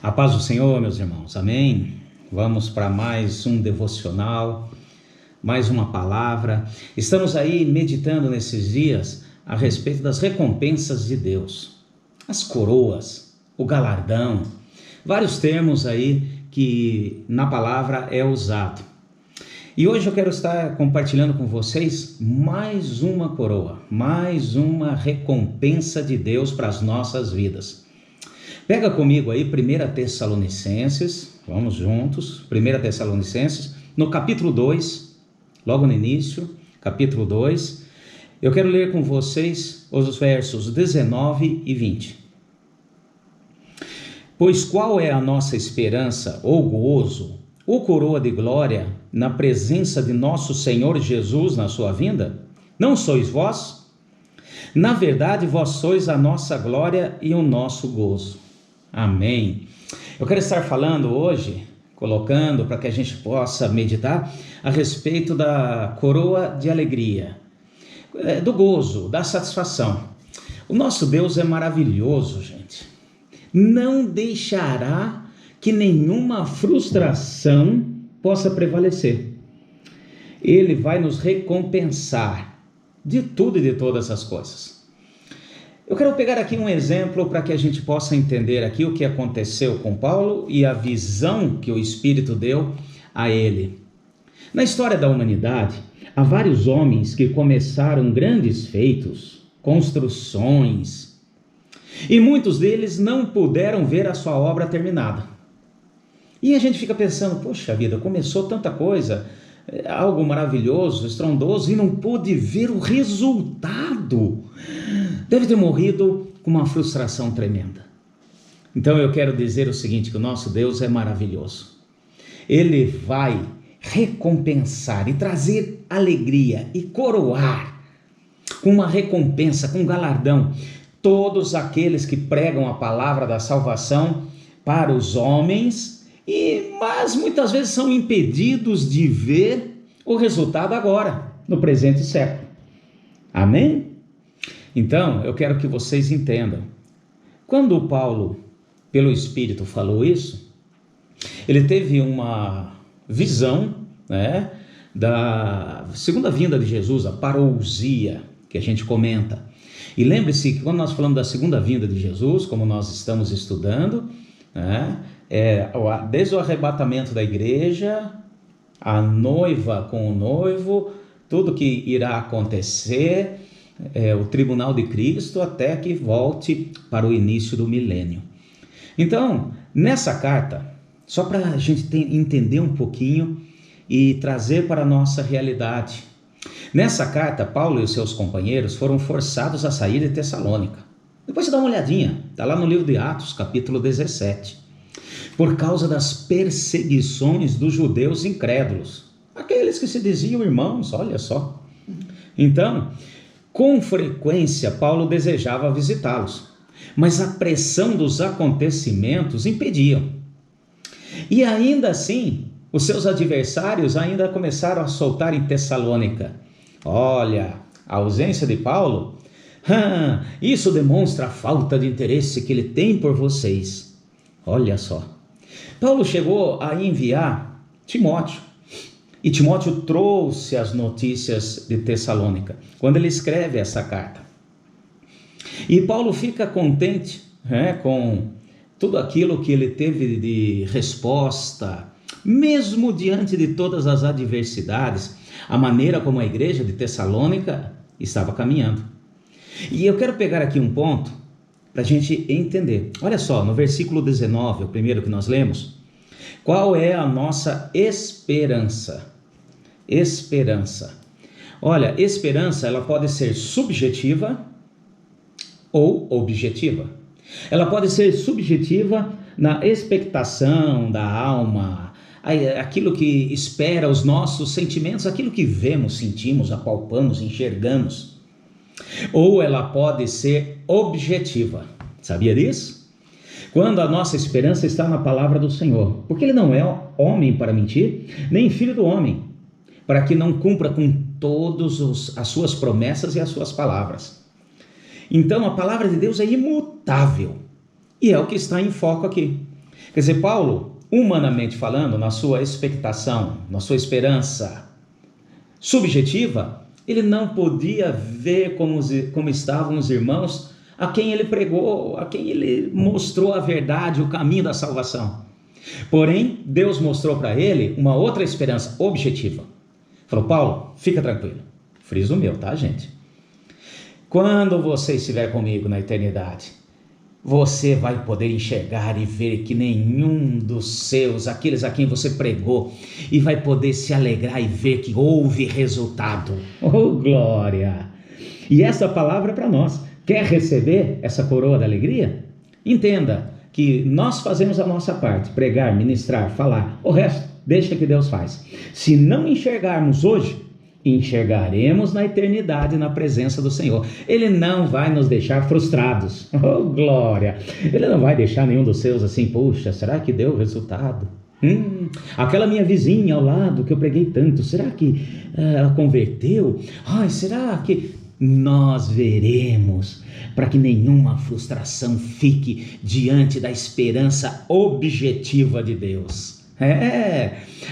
A paz do Senhor, meus irmãos, amém? Vamos para mais um devocional, mais uma palavra. Estamos aí meditando nesses dias a respeito das recompensas de Deus, as coroas, o galardão, vários termos aí que na palavra é usado. E hoje eu quero estar compartilhando com vocês mais uma coroa, mais uma recompensa de Deus para as nossas vidas. Pega comigo aí 1 Tessalonicenses, vamos juntos, 1 Tessalonicenses, no capítulo 2, logo no início, capítulo 2, eu quero ler com vocês os versos 19 e 20. Pois qual é a nossa esperança ou gozo, ou coroa de glória na presença de nosso Senhor Jesus na sua vinda? Não sois vós? Na verdade, vós sois a nossa glória e o nosso gozo. Amém. Eu quero estar falando hoje, colocando para que a gente possa meditar a respeito da coroa de alegria, do gozo, da satisfação. O nosso Deus é maravilhoso, gente. Não deixará que nenhuma frustração possa prevalecer. Ele vai nos recompensar de tudo e de todas as coisas. Eu quero pegar aqui um exemplo para que a gente possa entender aqui o que aconteceu com Paulo e a visão que o Espírito deu a ele. Na história da humanidade, há vários homens que começaram grandes feitos, construções, e muitos deles não puderam ver a sua obra terminada. E a gente fica pensando, poxa vida, começou tanta coisa, algo maravilhoso, estrondoso, e não pôde ver o resultado. Deve ter morrido com uma frustração tremenda. Então eu quero dizer o seguinte, que o nosso Deus é maravilhoso. Ele vai recompensar e trazer alegria e coroar com uma recompensa, com um galardão, todos aqueles que pregam a palavra da salvação para os homens, mas muitas vezes são impedidos de ver o resultado agora, no presente século. Amém? Então, eu quero que vocês entendam. Quando Paulo, pelo Espírito, falou isso, ele teve uma visão, da segunda vinda de Jesus, a parousia, que a gente comenta. E lembre-se que quando nós falamos da segunda vinda de Jesus, como nós estamos estudando, desde o arrebatamento da igreja, a noiva com o noivo, tudo que irá acontecer, o tribunal de Cristo, até que volte para o início do milênio. Então, nessa carta, só para a gente entender um pouquinho e trazer para a nossa realidade. Nessa carta, Paulo e os seus companheiros foram forçados a sair de Tessalônica. Depois você dá uma olhadinha, está lá no livro de Atos, capítulo 17. Por causa das perseguições dos judeus incrédulos, aqueles que se diziam irmãos, olha só. Então, com frequência, Paulo desejava visitá-los, mas a pressão dos acontecimentos impediam. E ainda assim, os seus adversários ainda começaram a soltar em Tessalônica. Olha, a ausência de Paulo, isso demonstra a falta de interesse que ele tem por vocês. Olha só. Paulo chegou a enviar Timóteo. E Timóteo trouxe as notícias de Tessalônica, quando ele escreve essa carta. E Paulo fica contente com tudo aquilo que ele teve de resposta, mesmo diante de todas as adversidades, a maneira como a igreja de Tessalônica estava caminhando. E eu quero pegar aqui um ponto para a gente entender. Olha só, no versículo 19, o primeiro que nós lemos, qual é a nossa esperança? Esperança. Olha, esperança, ela pode ser subjetiva ou objetiva. Ela pode ser subjetiva na expectação da alma, aquilo que espera os nossos sentimentos, aquilo que vemos, sentimos, apalpamos, enxergamos. Ou ela pode ser objetiva. Sabia disso? Quando a nossa esperança está na palavra do Senhor, porque Ele não é homem para mentir, nem filho do homem, para que não cumpra com todas as suas promessas e as suas palavras. Então a palavra de Deus é imutável, e é o que está em foco aqui. Quer dizer, Paulo, humanamente falando, na sua expectação, na sua esperança subjetiva, ele não podia ver como estavam os irmãos a quem ele pregou, a quem ele mostrou a verdade, o caminho da salvação. Porém, Deus mostrou para ele uma outra esperança objetiva. Falou: Paulo, fica tranquilo. Friso meu, tá, gente? Quando você estiver comigo na eternidade, você vai poder enxergar e ver que nenhum dos seus, aqueles a quem você pregou, e vai poder se alegrar e ver que houve resultado. Oh, glória! E essa palavra é para nós. Quer receber essa coroa da alegria? Entenda que nós fazemos a nossa parte, pregar, ministrar, falar. O resto, deixa que Deus faz. Se não enxergarmos hoje, enxergaremos na eternidade, na presença do Senhor. Ele não vai nos deixar frustrados. Oh, glória! Ele não vai deixar nenhum dos seus assim: puxa, será que deu resultado? Aquela minha vizinha ao lado que eu preguei tanto, será que ela converteu? Ai, será que... Nós veremos, para que nenhuma frustração fique diante da esperança objetiva de Deus.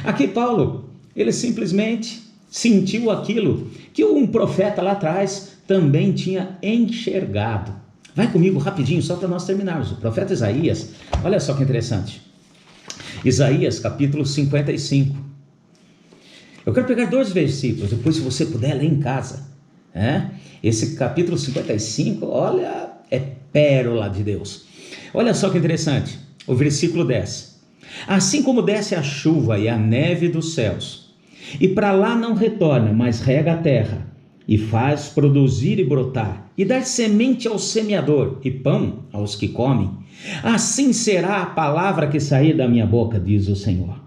Aqui Paulo, ele simplesmente sentiu aquilo que um profeta lá atrás também tinha enxergado. Vai comigo rapidinho, só para nós terminarmos. O profeta Isaías, olha só que interessante. Isaías capítulo 55. Eu quero pegar 2 versículos, depois se você puder ler em casa. Esse capítulo 55, olha, é pérola de Deus. Olha só que interessante, o versículo 10. Assim como desce a chuva e a neve dos céus, e para lá não retorna, mas rega a terra, e faz produzir e brotar, e dar semente ao semeador, e pão aos que comem, assim será a palavra que sair da minha boca, diz o Senhor.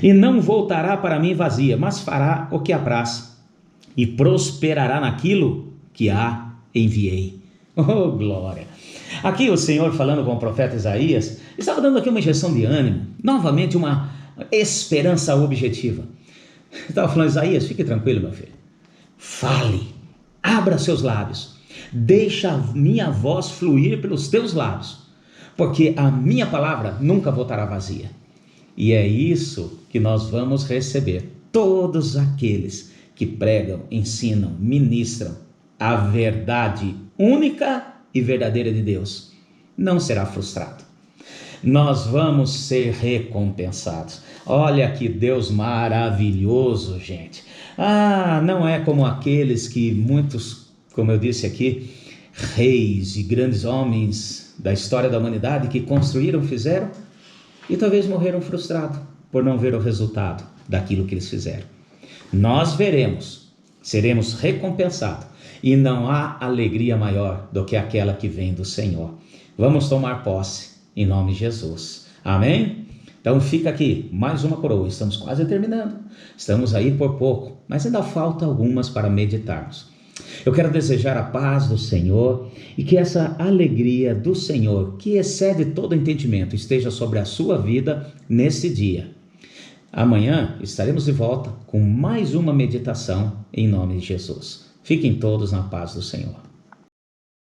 E não voltará para mim vazia, mas fará o que apraz, e prosperará naquilo que a enviei. Oh, glória! Aqui o Senhor, falando com o profeta Isaías, estava dando aqui uma injeção de ânimo, novamente uma esperança objetiva. Estava falando: Isaías, fique tranquilo, meu filho. Fale, abra seus lábios, deixa a minha voz fluir pelos teus lábios, porque a minha palavra nunca voltará vazia. E é isso que nós vamos receber. Todos aqueles que pregam, ensinam, ministram a verdade única e verdadeira de Deus, não será frustrado. Nós vamos ser recompensados. Olha que Deus maravilhoso, gente. Não é como aqueles que muitos, como eu disse aqui, reis e grandes homens da história da humanidade que construíram, fizeram e talvez morreram frustrados por não ver o resultado daquilo que eles fizeram. Nós veremos, seremos recompensados, e não há alegria maior do que aquela que vem do Senhor. Vamos tomar posse em nome de Jesus. Amém? Então fica aqui mais uma coroa. Estamos quase terminando. Estamos aí por pouco, mas ainda falta algumas para meditarmos. Eu quero desejar a paz do Senhor e que essa alegria do Senhor, que excede todo entendimento, esteja sobre a sua vida nesse dia. Amanhã estaremos de volta com mais uma meditação em nome de Jesus. Fiquem todos na paz do Senhor.